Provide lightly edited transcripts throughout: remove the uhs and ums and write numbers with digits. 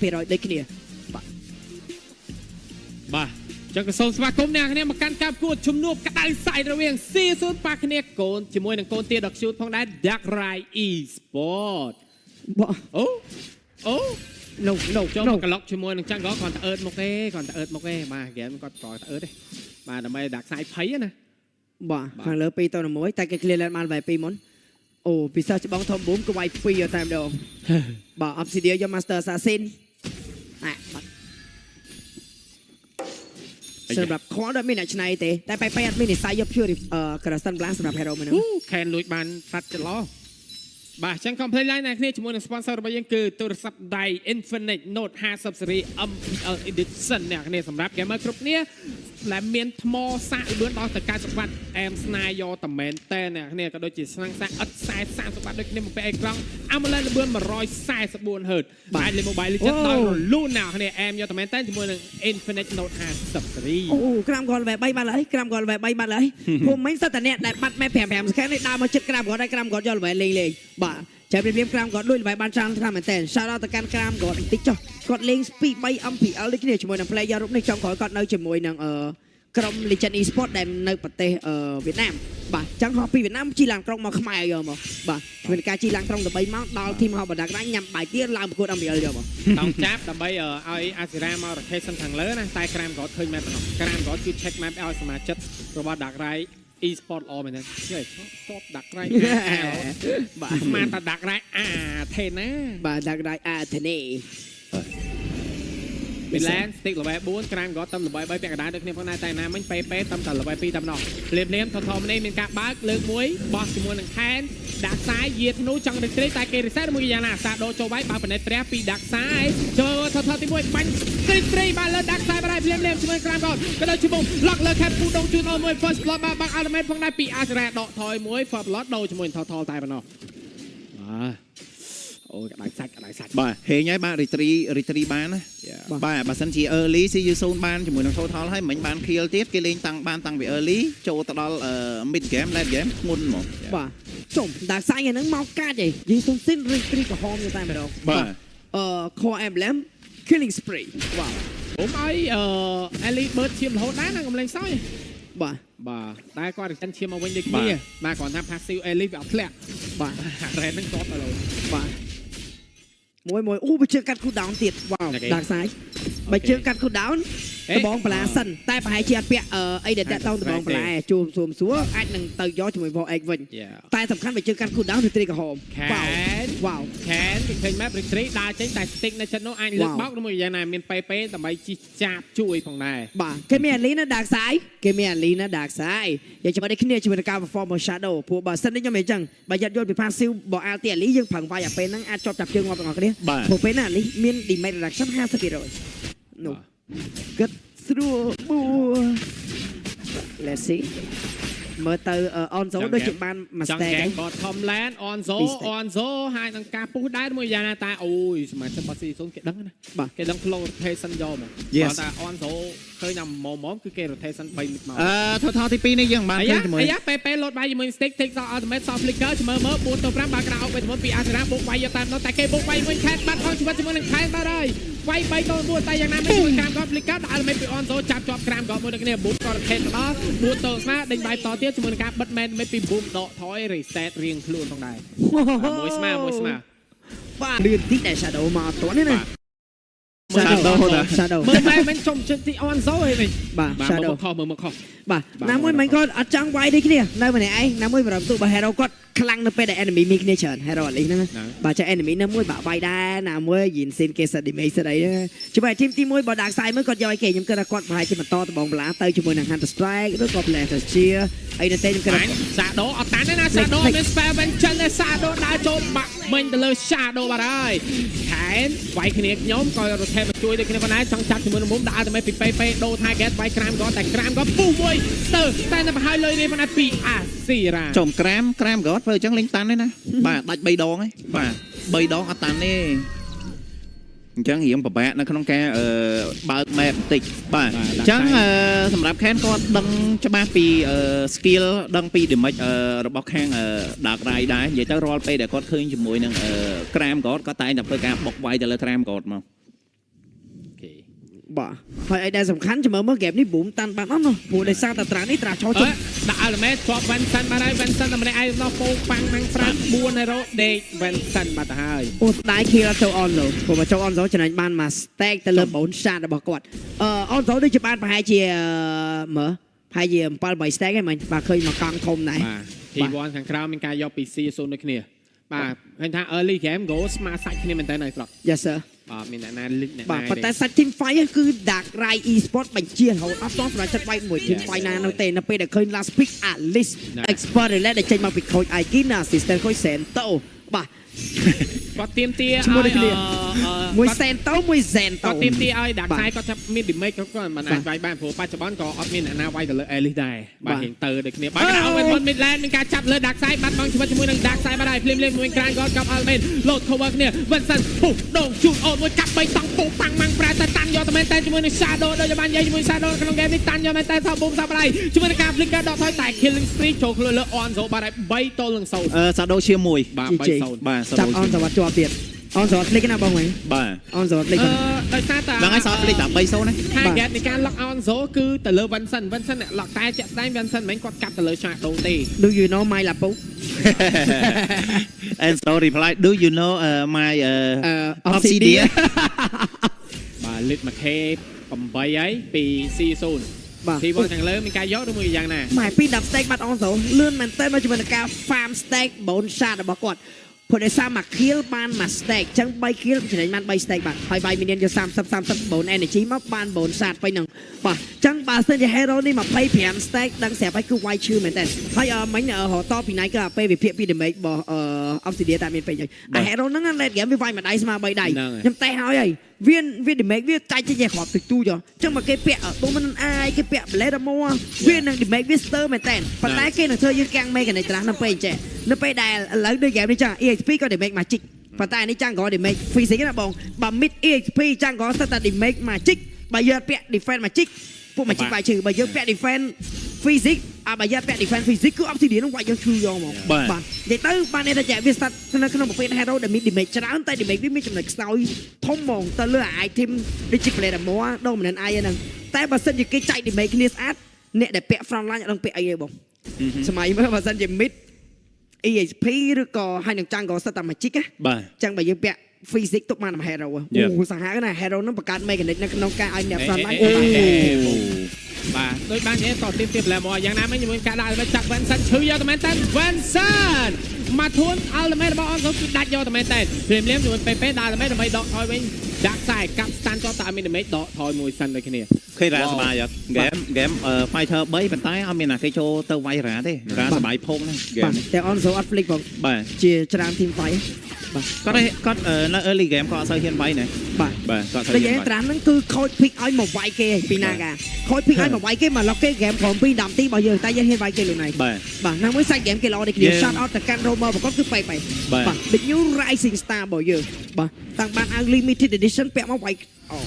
80%ដូចគ្នាបាទចឹងក៏សូមស្វាគមន៍អ្នកគ្នាមកកាន់ការប្រកួតជំនួបក្តៅសាយរវាងស៊ីស៊ូនប៉ះគ្នាកូនជាមួយនឹងកូនទាដកឈូតផងដែរ Dark Ride Esport អូចុះមកក្លុកជាមួយនឹងចឹងក៏គាត់ទៅអឺតមកទេបាទហ្គេមគាត់ប្រទៅអឺតទេបាទដើម្បីដាក់ខ្សែភ័យណាបាទខាងលើ2-1តែគេ clear ឡើងបានវាយ2មុនអូពិសេសច្បងធំប៊ូមក៏វាយ2តែម្ដងបាទ Obsidian យក Master Assassin បាទសម្រាប់ Quad មានអ្នកឆ្នៃទេតែបែបអត់មាននិស័យយក Pure Crystal Blast សម្រាប់ Hero មួយហ្នឹងខែនលួចបានផាត់ចន្លោះបាទចឹង complete line អ្នកគ្នាជាមួយនឹង sponsor របស់យើងគឺទូរស័ព្ទដៃ Infinite Note 50 series MPL Edition អ្នកគ្នាសម្រាប់ gamer គ្រប់គ្នាដែលមានថ្មសាកល្បឿនដល់ទៅ90វ៉ាត់អែមស្នាយកតែមែនតើអ្នកគ្នាក៏ដូចជាស្នាងសាកឥតខ្សែ30វ៉ាត់ដូចគ្នាមកពេលអេក្រង់ AMOLED ល្បឿន 144 Hz បាទលេខ Mobile Legends ដល់រលូនអ្នកគ្នាអែមយកតែមែនតើជាមួយនឹង Infinite Note 50 series អូក្រាមគាត់3បានហើយខ្ញុំមិនសិតតែអ្នកដែលបាត់មេ5 scan នេះដើរមកចិត្តក្រាមគាត់ហើយក្រាមគាត់យកលេងបាទចាំព្រាមក្រាមគាត់លួចល្បែងបានច្រើនខ្លាំងមែនតើ shout out ទៅកាន់ក្រាមគាត់បន្តិចចុះគាត់លេង speed 3 MPL ដូចគ្នាជាមួយនឹង player រូបនេះចុងក្រោយគាត់នៅជាមួយនឹងក្រុម Legend Esport ដែលនៅប្រទេសវៀតណាមបាទចឹងហោះពីវៀតណាមជីឡានក្រុងមកខ្មែរយកមកបាទធ្វើការជីឡានក្រុង13ម៉ោងដល់ធីមហោះបណ្ដាក្រាញញ៉ាំបាយទៀតឡើងប្រកួត MPL យកមកតោងចាប់ដើម្បីឲ្យអាស៊ីរ៉ាមក rotation ខាងលើណាតែក្រាមគាត់ឃើញ map ហ្នឹងក្រាមគាត់ជួយ check map ឲ្យសមាជិករបស់ Dark Ride Esport ល្អមែនទេស្ទប់ដាក់ក្រៃបាទស្មានតែដាក់ក្រៃអាថេណាបាទដាក់ក្រៃអាថេនីមីឡែនស្ទីក level 4ក្រាមក៏តំ level 3ពាក់កណ្ដាលដូចគ្នាផងដែរតែណាមិញពេតំតែ level 2តែម្ដងភ្លាមថមនេះមានការបើកលើកមួយបោះជាមួយនឹងខែនដាក់ខ្សែយាធ្នូចង់ retreat តែគេ reset មួយយ៉ាងណាសាដូចូលវាយបើកបណិតព្រះពីដាក់ខ្សែចូលថទី1បាញ់ retreat បានលើដាក់ខ្សែបានភ្លាមជាមួយក្រាមក៏ដូចជាបងឡុកលើខេតពូដងជូនមួយ first blood បាក់ ultimate ផងដែរពីអាសរ៉ាដកថយមួយ first blood ដូរជាមួយថលតែប៉ុណ្ណោះអូក្តៅសាច់បាទហេងហើយបាទ retreat បានណាបាទបើសិនជា early ស៊ីយូសូនបានជាមួយនឹង total ហើយមិនបាន kill ទៀតគេលេងតាំងពី early ចូលទៅដល់ mid game late game ធ្ងន់ហ្មងបាទចុំដាក់សាច់ហ្នឹងមកកាច់ឯងយីសុំស៊ីន retreat ក្រហមតែម្ដងបាទ core emblem killing spree បាទខ្ញុំឲ្យelite bird ឈាមរហូតដែរណាកំឡេងសោយបាទតែគាត់រិះឈាមមកវិញដូចគ្នាបាទគ្រាន់តែ passive elite វាអត់ធ្លាក់បាទ red ហ្នឹងគាត់ទៅលើបាទមួយអូបើជើងកាត់ cool down ទៀតវ៉ាវដាក់ខ្សែបើជើងកាត់ cool down ដបងបន្លាសិនតែប្រហែលជាអត់ពាក់អីដែលតាក់តងដបងបន្លាជួមសួរអាចនឹងទៅយកជាមួយ Vol X វិញតែសំខាន់បើជើងកាត់ cool down ឬត្រីក្រហមវ៉ាវខែនគេឃើញ map retreat ដើរចេញតែ stick នៅចិត្តនោះអាចលើកបោកមួយយ៉ាងណាមានពេដើម្បីជីចាបជួយផងដែរបាទគេមាន Alina ណាដាក់ខ្សែយកច្បាស់ដូចគ្នាជាមួយនឹងការ perform shadow ព្រោះបើសិននេះខ្ញុំនិយាយចឹងបើយល់ពី passive បើ alt អាលីយើងប្រឹងវាយអាពេលហ្នឹងអាចជាប់ចាប់ជើងមកទាំងអស់គ្នាព្រោះពេលណាអាលីមាន damage reduction 50%នោះគិតស្រួលបួ Let's see មើលទៅ Onzo ដូចជាបានមួយ stack ចឹងគាត់ Comland Onzo ហើយនឹងការពុះដែរមួយយ៉ាងណាតែអូយសមាជិកបាត់ស៊ីស៊ុនគេដឹងណាបាទគេដឹង flow rotation យកមកគាត់ថា Onzo ឃើញតែម៉មគឺគេ rotation 3 minute មកtotal ទី2នេះយើងបានឃើញជាមួយពេលលោតបាយជាមួយ stick take ultimate soft flicker មើល4ទៅ5បើក្រៅអុកវិញពីអាសរ៉ាបុកវាយយកតាមនោះតែគេបុកវាយវិញខែបាត់ផងជីវិតជាមួយនឹងខែបាត់ហើយវាយ3ទៅ4តែយ៉ាងណាមិនជួយក្រាមគាត់ flicker ដាក់ ultimate ពី Onzo ចាប់ជាប់ក្រាមគាត់មួយដូចគ្នា boot គាត់ rotate មកដល់4ទៅស្មាដេញបាយតទៀតជាមួយនឹងការបិទ man ពី boom ដកថយ reset រៀងខ្លួនផងដែរមួយស្មាបាទលឿនតិចតែ shadow មកអត់ទាន់ទេណាShadow មើលតែមិនចំចិត្តទី Onzo ហីវិញបាទ Shadow មើលមកខុសបាទណាមួយមិនគាត់អត់ចង់វាយដូចគ្នានៅម្នាក់ឯងណាមួយប្រហែលទូបើ hero គាត់ខ្លាំងនៅពេលដែល enemy មានគ្នាច្រើន hero អាលីហ្នឹងបាទចា enemy ណាមួយបាក់វាយដែរណាមួយយីនស៊ីនគេសិត damage ស្អីច្បាស់ team ទី1បើដាក់ខ្សែមើលគាត់យកឲ្យគេខ្ញុំគិតថាគាត់ប្រហែលជាបន្តដបងបលាទៅជាមួយនឹង Hunter Strike ឬក៏ Blaster Shear អីនៅតែខ្ញុំគិតថា Shadow អត់តាន់ទេណា Shadow មាន spell វិញចឹងតែ Shadow ដើរចូលបាក់មិញទៅលើ Shadow បាត់ហើយខែនវាយគ្នាខ្ញុំក៏ rotate មកជួយដូចគ្នាប៉ុណ្ណាចង់ចាប់ជាមួយនឹងមុំដាក់តែពីពេដូរ target វាយក្រាមគាត់តែក្រាមគាត់ពុះមួយស្ទើតែទៅប្រហែលលុយនេះប៉ុណ្ណាពីអាស៊ីរ៉ាចំក្រាមគាត់ធ្វើអញ្ចឹងលេងតាន់ទេណាបាទដាច់3ដងហីបាទ3ដងអត់តាន់ទេអញ្ចឹងរៀងពិបាកនៅក្នុងការបើក map បន្តិចបាទអញ្ចឹងសម្រាប់ Ken គាត់ដឹងច្បាស់ពី skill ដឹងពី damage របស់ខាង Dark Ride ដែរនិយាយទៅរាល់ពេលដែលគាត់ឃើញជាមួយនឹងក្រាមគាត់តែងតែធ្វើការបុកវាយទៅលើក្រាមគាត់មក เค บ่ហើយឯដែលសំខាន់ចាំមើលហ្គេមនេះប៊ូមតាន់បានអត់នោះព្រោះដោយសារតែត្រានេះត្រាឆោចុះ ដាក់អលមេជាប់វ៉ាន់សិនបាត់ហើយវ៉ាន់សិនតែម្នាក់ឯងដល់ពោប៉ាំងហ្នឹង5 4ហេរ៉ូដេកវ៉ាន់សិនបាត់ទៅហើយ អូស្ដាយគីរចូលអនឡូព្រោះមកចូលអនឡូចំណេញបានមក stack ទៅលើបូនសាតរបស់គាត់អនឡូដូចជាបានប្រហែលជាមើលប្រហែលជា7 3 stack ហ្នឹងមិនបាទឃើញមកកង់ធំដែរ បាទ T1 ខាងក្រៅមានការយកពី C0 ដូចគ្នាបាទឃើញថា early game goal ស្មើសាច់គ្នាមែនតើហើយប្រុស Yes sir បាទមានអ្នកណាលិចអ្នកណា បាទប៉ុន្តែសាច់ team fight គឺ Dark Rai Esport បញ្ជារហូតអត់ទាន់សម្រាប់ចិត្តវាយមួយ team fight ណានៅទេនៅពេលដែលឃើញ last pick at least expert ដែលចេញមកពី coach Aikina assistant coach Sento បាទ គាត់ទៀមទា ឈ្មោះដូចគ្នា មួយ គាត់ Sento មួយ Zento ទៀមទាឲ្យដាក់ខ្សែគាត់ចាប់មាន damage គាត់មិនអាចវាយបានព្រោះបច្ចុប្បន្នក៏អត់មានអ្នកណាវាយទៅលើ Alice ដែរបាទរៀងទៅដូចគ្នាបាទក្រៅវិញ mid lane មានការចាប់លើដាក់ខ្សែបាត់បង់ជីវិតជាមួយនឹងដាក់ខ្សែបាត់ហើយភ្លាមៗមួយក្រានគាត់កាប់ Almen លោត cover គ្នា Vincent ពុះដងជូតអូនមួយកាប់3តង់ពុះប៉ាំងម៉ាំងប្រែតែតាន់យកតែមែនតែជាមួយនឹង Shadow ដូចបាននិយាយជាមួយ Shadow ក្នុង game នេះតាន់យកមែនតែថាបូមសាប់ហើយជាមួយនឹងការ flicker ដកថយតែ killing spree ចូលខ្លួនលើ Onzo បាត់ហើយ3ទល់នឹង0 សាដូជាមួយ បាទ GG 3-0 បាទសា ចាប់ ដូ អនសវត្តជាប់ទៀតអនសវត្តភ្លេចណាបងវិញ បាទ អនសវត្តភ្លេចបង ដោយសារតែ ដល់ហើយសាភ្លេចតែ3-0ណា target នៃការ lock on Zo គឺទៅលើ Vincent អ្នក lock តែជាក់ស្ដែង Vincent មិនគាត់កាត់ទៅលើ Shadow ទេ Do you know my lapu and so reply do you know my obsidian បាទ lit 1k 8ហើយពី C0 បាទ ទីបងខាងលើមានការយកឬមួយយ៉ាងណា ម៉ែពី10 stack បាត់អនសូលឿនមែនតើមកជាមួយនឹងការ farm stack bone shot របស់គាត់ព្រោះដោយសារមួយ kill បានមួយ stack អញ្ចឹង3 kill ចំណេញបាន3 stack បាទហើយវាយ minion យក30 bone energy មកបាន bone shot ពេញហ្នឹងបាទអញ្ចឹងបើសិនជា hero នេះ25 stack ដឹងស្រាប់ហើយគឺវាយឈឺមែនតើហើយមិញរហតពីណៃគឺអាពេលវិភាគពី damage របស់ obsidian តែមានពេញហើយអា hero ហ្នឹង late game វាវាយមួយដៃស្មើ3ដៃខ្ញុំតែហើយវា damage វាចាច់ចេញគ្រាប់ទៅទូចអញ្ចឹងមកគេពាក់ដុំមិនអាយគេពាក់ blade armor វានឹង damage វា stir មែនតើប៉ុន្តែគេនឹងធ្វើយើងកាំង mechanic ត្រាស់នៅពេលអញ្ចឹងនៅពេលដែលឥឡូវដូច game នេះចឹង EXP ក៏ damage magic ប៉ុន្តែនេះចឹងក៏ damage physics ណាបងបើ mid EXP ចឹងក៏ស្ទើរតែ damage magic បើយើងពាក់ defense magic ពួក magic វាយឈឺបើយើងពាក់ defense physics បើយើងពាក់ defense physics គឺ obsidian នឹងវាយយើងឈឺយកមកបាទនិយាយទៅបានតែតែវា start នៅក្នុងប្រភេទ hero ដែលមាន damage ច្រើនតែ damage វាមានចំណុចខ្សោយធំហ្មងទៅលើ item ដូចជា blade armor ដូមិនអាយហ្នឹងតែបើសិនជាគេចែក damage គ្នាស្អាតអ្នកដែលពាក់ front line អត់ដឹងពាក់អីទេបងសម័យមើលបើសិនជា mid EXP ឬក៏ហើយនឹងចាំងក៏សិតតែ magic ណា បាទ ចឹងបើយើងពាក់ physics ទុកបាន hero អូសាហាវណា hero ហ្នឹងបង្កើត mechanic នៅក្នុងការឲ្យអ្នក front line បាទដូចបាននិយាយតទៀតទៀតឡើងមកយ៉ាងណាមិញជាមួយការដាក់ឲ្យចាប់ Vincent ឈឺយកតែមែនតើ Vincent មកធួន ultimate របស់ Onzo គឺដាច់យកតែមែនតើព្រាមជាមួយពេដាក់តែមែនដើម្បីដកថយវិញដាក់ខ្សែកាប់ stand ចោលតែមាន damage ដកថយមួយសិនដូចគ្នា ឃើញរ៉ាសบายអត់ game fighter 3ប៉ុន្តែអត់មានណាគេចូលទៅវាយរ៉ាទេសบายភោគណា បាទតែ Onzo អត់ flick បង បាទ ជាច្រើន team fight គាត់នៅ early game គាត់អត់សូវហ៊ានវាយណា បាទ បាទគាត់សូវ តែ ហ៊ាន យ៉ាង វាយ ត្រាំហ្នឹងគឺខូច pick ឲ្យមកវាយគេពីណាកាខូច pick ឲ្យមកវាយគេមកឡុកគេ game ក្រុម2 10ទីរបស់យើងតែយើងហ៊ានវាយគេលើណៃ បាទ បាទណាមួយសាច់ game គេល្អដូចគ្នា shot out ទៅកាន់ roamer ប្រកបគឺបែក បាទ The new rising star របស់យើងបាទតាំងបាន unlimited edition ពាក់មកវាយអូ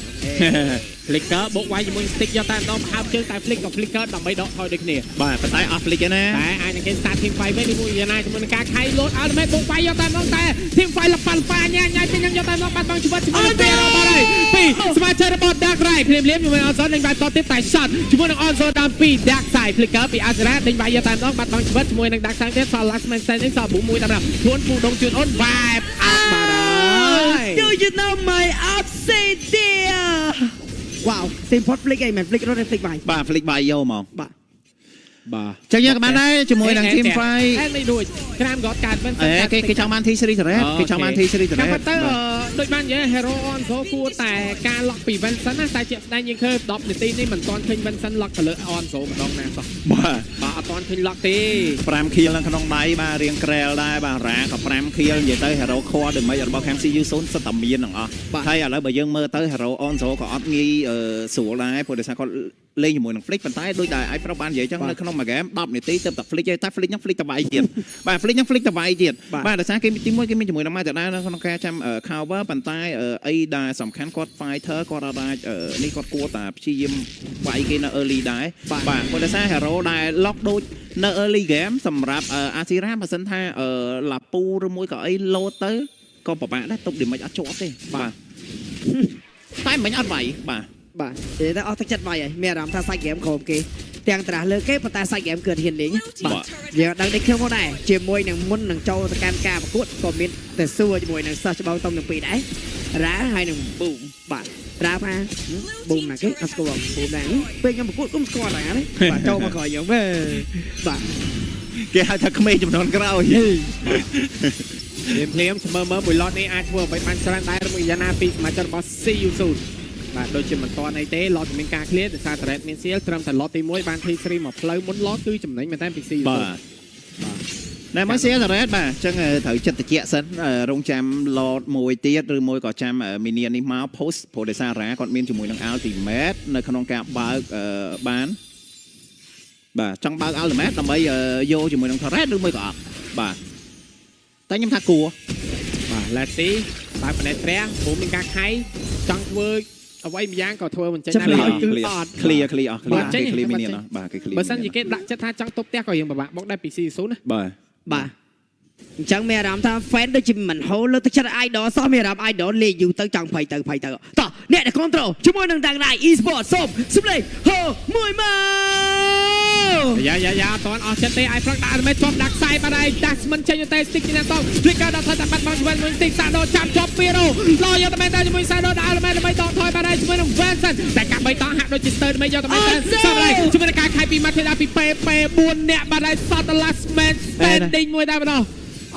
flicker បូកវាយជាមួយ stick យកតែម្ដងប្រហើបជើងតែ flicker ដើម្បីដកថយដូចគ្នា បាទប៉ុន្តែអត់ flick ទេណា តែអាចនឹងគេ start team fight វិញមួយយ៉ាងណាជាមួយនឹងការខៃលោត ultimate បូកវាយយកតែម្ដងតែ team fight លប៉ាល់ប៉ាញ៉ាញ៉ៃពេញយកតែម្ដងបាត់បង់ជីវិតជាមួយនឹង Pero បាត់ហើយពីសមាជិករបស់ Dark Rai ភ្លាមជាមួយ Onzo នឹងវាយតទៀតតែ shot ជាមួយនឹង Onzo តាមពី Dark Side flicker ពី Azra ដេញវាយយកតែម្ដងបាត់បង់ជីវិតជាមួយនឹង Dark Side ទៀតសល់ last man standing សល់ប៊ូមួយតែម្ដងធួនពូដងជឿនអូន vibe out បាត់ហើយ Do you know my obsidian វ៉ាវ team pot flick ឯងមែន flick រត់ flick វាយ បាទ flick បាយយកមក បាទ បាទ ចឹងយើងក៏បានដែរជាមួយនឹង team fight ហើយមិនរួចក្រាមគាត់កើតមិន គេចង់បាន T3 Turret គេចង់បាន T3 Turret តែទៅដូចបាននិយាយ Hero Onzo គួរតែការ lock ពី Vincent ណាតែជាក់ស្ដែងយើងឃើញ10នាទីនេះមិនទាន់ឃើញ Vincent lock ទៅលើ Onzo ម្ដងណាសោះ បាទ អត់ទាន់ឃើញ lock ទេ 5 kill នៅក្នុងដៃបាទរៀងក្រែលដែរបាទរ៉ាក៏5 kill និយាយទៅ Hero Core ដូចមិនរបស់ CU 0សិតតែមានទាំងអស់ហើយឥឡូវបើយើងមើលទៅ Hero Onzo ក៏អត់ងាយស្រួលដែរព្រោះដោយសារគាត់លេងជាមួយនឹង Flick ប៉ុន្តែដូចដែលឲ្យប្រុសបាននិយាយចឹងនៅក្នុងមួយ game 10នាទីទៅតែ Flick ទេតែ Flick ហ្នឹង Flick តវាយទៀតបាទ Flick ហ្នឹង Flick តវាយទៀតបាទដោយសារគេទីមួយគេមានជាមួយនឹង Master នៅក្នុងការចាំ cover ប៉ុន្តែអីដែលសំខាន់គាត់ fighter គាត់អាចនេះគាត់គួរតែព្យាយាមវាយគេនៅ early ដែរបាទព្រោះដោយសារ hero ដែល lock ដូចនៅ early game សម្រាប់ Azira បើសិនថាឡាពូឬមួយក៏អី load ទៅក៏ពិបាកដែរទុក damage អត់ជាប់ទេបាទតែ មិនអត់វាយបាទ បាទនិយាយទៅអស់ទឹកចិត្តវាយហើយមានអារម្មណ៍ថាសាច់ហ្គេមក្រោមគេទាំងត្រាស់លើគេប៉ុន្តែសាច់ហ្គេមគឺអត់ហ៊ានលេងបាទយើងដឹងដូចខ្ញុំមកដែរជាមួយនឹងមុននឹងចូលទៅកាន់ការប្រកួតក៏មានតែសួរជាមួយនឹងសិស្សច្បងតុងទាំងពីរដែររ៉ាហើយនឹងប៊ូមបាទរ៉ាថាប៊ូមណាគេអត់ស្គាល់ប៊ូមដែរពេលខ្ញុំប្រកួតគុំស្គាល់ដែរណាបាទចូលមកក្រោយខ្ញុំបាទ គេហៅថាក្មេងចំនួនក្រោយ ភ្លាមមើលមួយឡតនេះអាចធ្វើអ្វីបានច្រើនដែរមួយយ៉ាងណាពីសមាជិករបស់ CU Soul បាទដូចជាមិនតអីទេឡតមានការ clear ដោយសារតារ៉េតមានសៀលត្រឹមតែឡតទី1បាន T3 មកផ្លូវមុនឡតគឺចំណេញមែនតើពី CU Soul បាទណែមកសៀតារ៉េតបាទអញ្ចឹងត្រូវចិត្តតិចសិនរងចាំឡតមួយទៀតឬមួយក៏ចាំមីនីនេះមក post ព្រោះដោយសាររ៉ាគាត់មានជាមួយនឹង Ultimate នៅក្នុងការបើកបានបាទចង់បើក Ultimate ដើម្បីយកជាមួយនឹង Turret ឬមួយក៏អត់បាទតែខ្ញុំថាគួរ បាទ Let's see បើផ្នែកព្រះព្រមមានការខៃចង់ធ្វើអ្វីម្យ៉ាងក៏ធ្វើមិនចេញដែរ ហើយគឺអត់ clear អស់ clear ចេញ គេ clear មីនីបាទគេ clear បើសិនជាគេដាក់ចិត្តថាចង់ទប់ផ្ទះក៏យើងពិបាកមកដែរពី CU Soul ណា បាទ បាទអញ្ចឹងមានអារម្មណ៍ថា fan ដូចជាមិនហូរលើទឹកចិត្ត idol សោះមានអារម្មណ៍ idol លេងយូរទៅចង់ភ័យទៅតោះអ្នកដែល control ជាមួយនឹង Dang Rai Esport សូមសម្លេងហូមួយមក យ៉ាអត់អស់ចិត្តទេឲ្យប្រឹងដាក់មិនជាប់ដាក់ខ្សែបាត់ហើយដាស់មិនចេញទេ stick ណាតោព្លីកាដល់ថយតែបាត់បងវិញតិចសាដោចាប់ជាប់ពីរោឡយកតែមែនតែជាមួយសាដោដាក់ឲ្យមែនដើម្បីតថយបាត់ហើយជាមួយនឹង Vincent តែកាប់បីតហាក់ដូចជា stir ដើម្បីយកតែមែនតែសោះហើយជាមួយនឹងការខៃពីម៉ាត់ទេដល់ពីពេ4នាក់បាត់ហើយសត last man standing មួយដែរម្ដង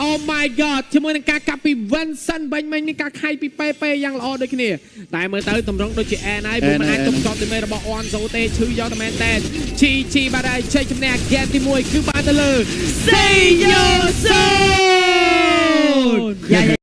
Oh my god ជាមួយនឹងការកាប់ពី Vincent បាញ់មិញមានការខៃពីពេយ៉ាងល្អដូចគ្នាតែមើលទៅតម្រង់ដូចជា N ហើយព្រោះមិនអាចទប់ស្កាត់ទីមេរបស់ Onzo ទេឈឺយកតែមែនតែជីបាត់ហើយជ័យជំនះ game ទី1គឺបានទៅលើ Say your soul